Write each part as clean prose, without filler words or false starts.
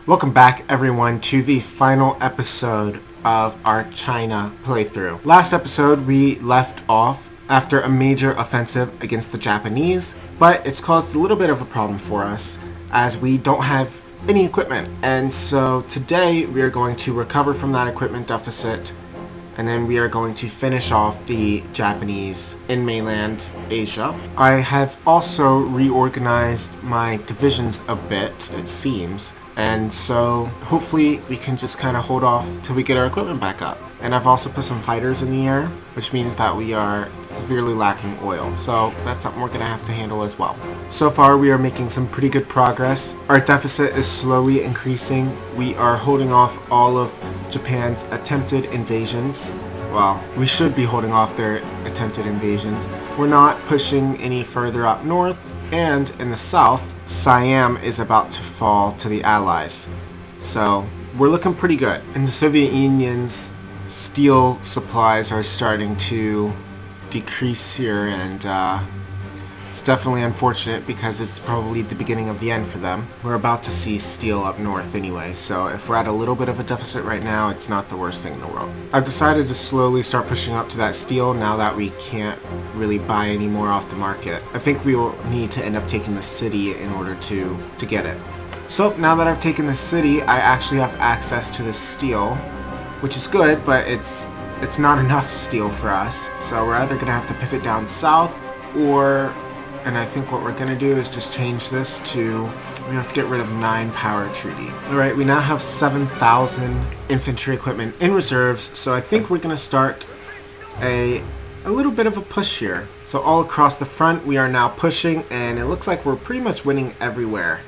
Welcome back everyone to the final episode of our China playthrough. Last episode we left off after a major offensive against the Japanese, but it's caused a little bit of a problem for us as we don't have any equipment. And so today we are going to recover from that equipment deficit, and then we are going to finish off the Japanese in mainland Asia. I have also reorganized my divisions a bit, it seems. And so hopefully we can just kind of hold off till we get our equipment back up. And I've also put some fighters in the air, which means that we are severely lacking oil. So that's something we're going to have to handle as well. So far we are making some pretty good progress. Our deficit is slowly increasing. We are holding off all of Japan's attempted invasions. Well, we should be holding off their attempted invasions. We're not pushing any further up north, and in the south, Siam is about to fall to the Allies. So we're looking pretty good. In the Soviet Union's steel supplies are starting to decrease here, and it's definitely unfortunate because it's probably the beginning of the end for them. We're about to see steel up north anyway, so if we're at a little bit of a deficit right now, it's not the worst thing in the world. I've decided to slowly start pushing up to that steel now that we can't really buy any more off the market. I think we will need to end up taking the city in order to get it. So now that I've taken the city, I actually have access to the steel, which is good, but it's not enough steel for us. So we're either gonna have to pivot down south, and I think what we're gonna do is just change this to, we have to get rid of 9 power treaty. Alright, we now have 7,000 infantry equipment in reserves, so I think we're gonna start a little bit of a push here. So all across the front we are now pushing, and it looks like we're pretty much winning everywhere.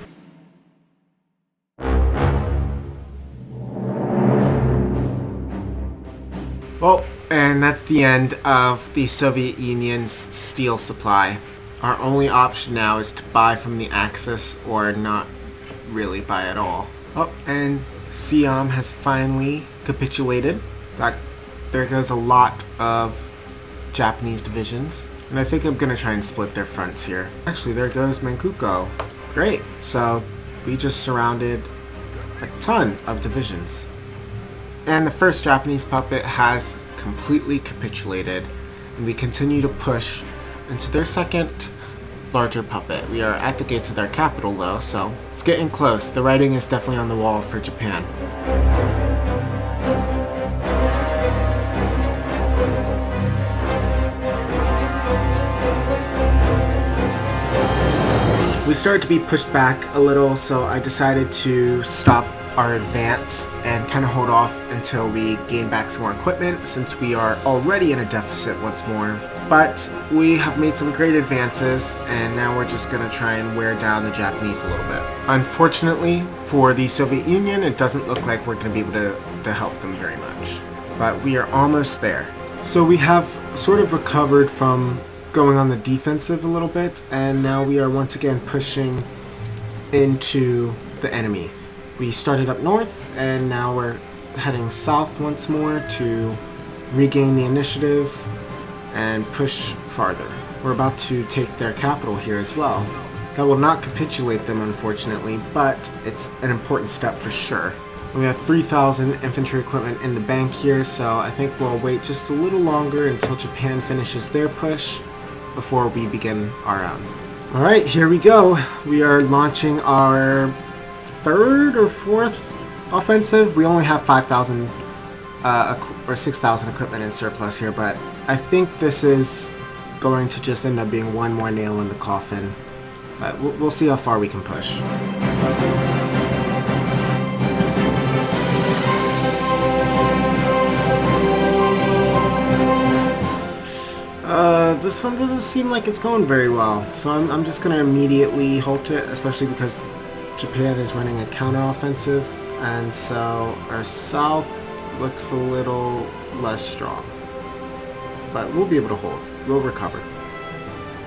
Well, and that's the end of the Soviet Union's steel supply. Our only option now is to buy from the Axis or not really buy at all. Oh, and Siam has finally capitulated. There goes a lot of Japanese divisions. And I think I'm going to try and split their fronts here. Actually, there goes Manchukuo. Great. So we just surrounded a ton of divisions. And the first Japanese puppet has completely capitulated. And we continue to push into their second larger puppet. We are at the gates of their capital though, so it's getting close. The writing is definitely on the wall for Japan. We started to be pushed back a little, so I decided to stop our advance and kind of hold off until we gain back some more equipment, since we are already in a deficit once more. But we have made some great advances, and now we're just going to try and wear down the Japanese a little bit. Unfortunately for the Soviet Union, it doesn't look like we're going to be able to help them very much. But we are almost there. So we have sort of recovered from going on the defensive a little bit, and now we are once again pushing into the enemy. We started up north, and now we're heading south once more to regain the initiative and push farther. We're about to take their capital here as well. That will not capitulate them, unfortunately, but it's an important step for sure. We have 3,000 infantry equipment in the bank here, so I think we'll wait just a little longer until Japan finishes their push before we begin our own. Alright, here we go. We are launching our third or fourth offensive. We only have 5,000 or 6,000 equipment in surplus here, but I think this is going to just end up being one more nail in the coffin. But we'll see how far we can push. This one doesn't seem like it's going very well, so I'm just going to immediately halt it, especially because Japan is running a counteroffensive, and so our south looks a little less strong. But we'll be able to hold. We'll recover.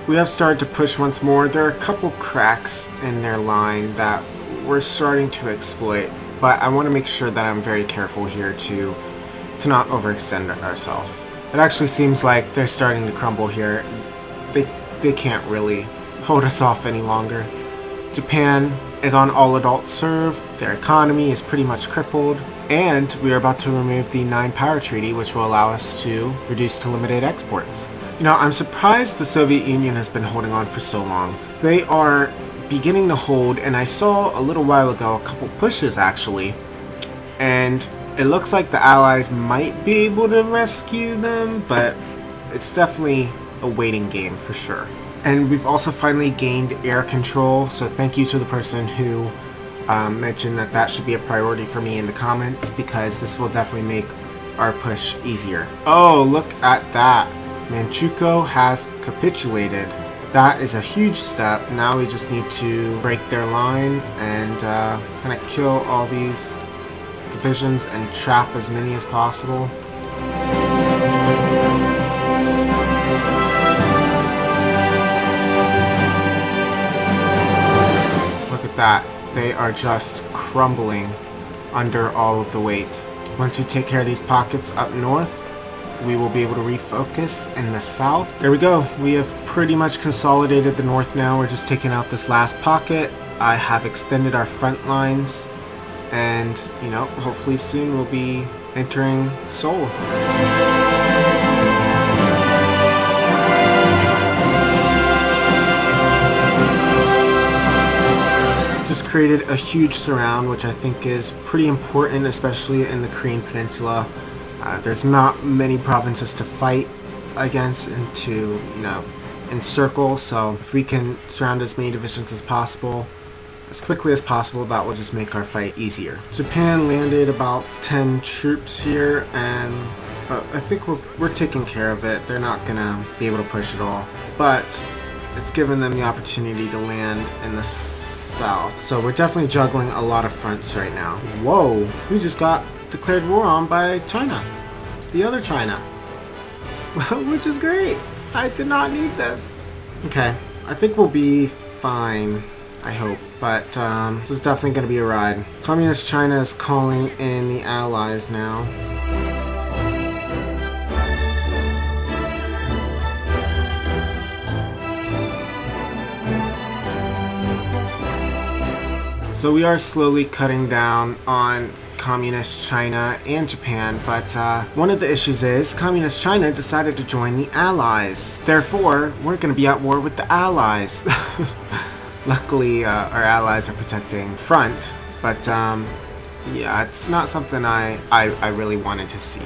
We have started to push once more. There are a couple cracks in their line that we're starting to exploit, but I want to make sure that I'm very careful here to not overextend ourselves. It actually seems like they're starting to crumble here. They can't really hold us off any longer. Japan is on all adult serve, their economy is pretty much crippled, and we are about to remove the 9 power treaty, which will allow us to reduce to limited exports. You know, I'm surprised the Soviet Union has been holding on for so long. They are beginning to hold, and I saw a little while ago a couple pushes actually, and it looks like the Allies might be able to rescue them, but it's definitely a waiting game for sure. And we've also finally gained air control, so thank you to the person who mentioned that that should be a priority for me in the comments, because this will definitely make our push easier. Oh, look at that. Manchukuo has capitulated. That is a huge step. Now we just need to break their line and kind of kill all these divisions and trap as many as possible. Look at that. They are just crumbling under all of the weight. Once we take care of these pockets up north, we will be able to refocus in the south. There we go. We have pretty much consolidated the north now. We're just taking out this last pocket. I have extended our front lines, and you know, hopefully soon we'll be entering Seoul. Just created a huge surround, which I think is pretty important, especially in the Korean Peninsula. There's not many provinces to fight against and to, you know, encircle, so if we can surround as many divisions as possible, as quickly as possible, that will just make our fight easier. Japan landed about 10 troops here, and I think we're taking care of it. They're not gonna be able to push it all, but it's given them the opportunity to land in the south. So we're definitely juggling a lot of fronts right now. Whoa, we just got declared war on by China, the other China, which is great. I did not need this. Okay, I think we'll be fine, I hope, but this is definitely going to be a ride. Communist China is calling in the Allies now. So we are slowly cutting down on Communist China and Japan, but one of the issues is Communist China decided to join the Allies. Therefore, we're going to be at war with the Allies. Luckily, our allies are protecting front, but yeah, it's not something I really wanted to see.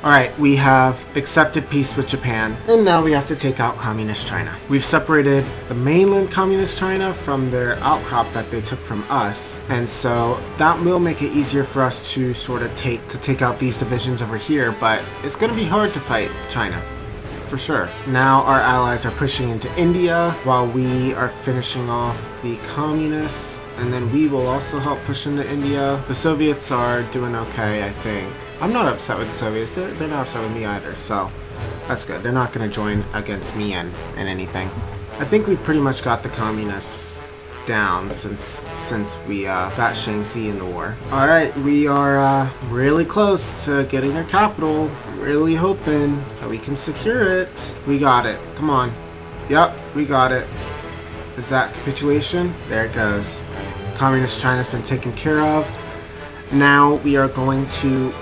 Alright, we have accepted peace with Japan, and now we have to take out Communist China. We've separated the mainland Communist China from their outcrop that they took from us, and so that will make it easier for us to sort of take out these divisions over here, but it's going to be hard to fight China, for sure. Now our allies are pushing into India while we are finishing off the communists, and then we will also help push into India. The Soviets are doing okay, I think. I'm not upset with the Soviets. They're not upset with me either, so that's good. They're not going to join against me in anything. I think we pretty much got the communists down since we got Shaanxi in the war. Alright, we are really close to getting their capital. I'm really hoping that we can secure it. We got it. Come on. Yep, we got it. Is that capitulation? There it goes. Communist China's been taken care of. Now we are going to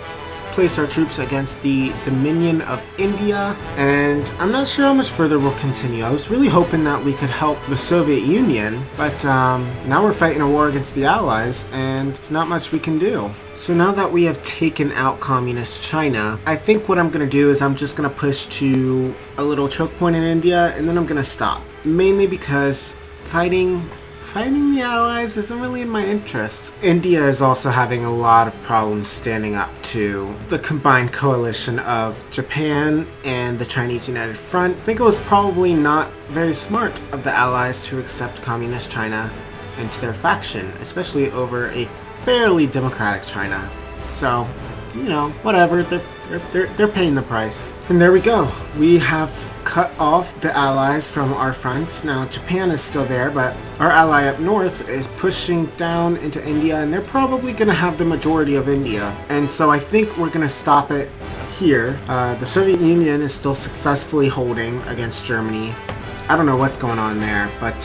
place our troops against the Dominion of India, and I'm not sure how much further we'll continue. I was really hoping that we could help the Soviet Union, but now we're fighting a war against the Allies, and there's not much we can do. So now that we have taken out Communist China, I think what I'm going to do is I'm just going to push to a little choke point in India, and then I'm going to stop. Mainly because fighting the Allies isn't really in my interest. India is also having a lot of problems standing up to the combined coalition of Japan and the Chinese United Front. I think it was probably not very smart of the Allies to accept Communist China into their faction, especially over a fairly democratic China. So, you know, whatever, they're paying the price. And there we go. We have cut off the Allies from our fronts. Now Japan is still there, but our ally up north is pushing down into India, and they're probably going to have the majority of India. And so I think we're going to stop it here. The Soviet Union is still successfully holding against Germany. I don't know what's going on there, but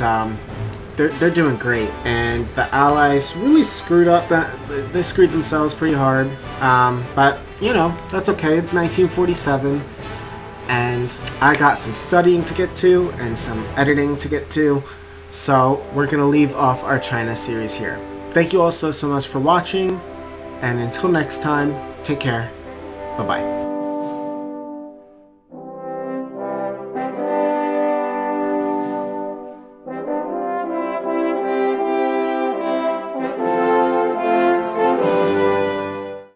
they're doing great, and the Allies really screwed up. They screwed themselves pretty hard. But you know, that's okay. It's 1947, and I got some studying to get to and some editing to get to. So we're gonna leave off our China series here. Thank you all so much for watching, and until next time, take care. Bye bye.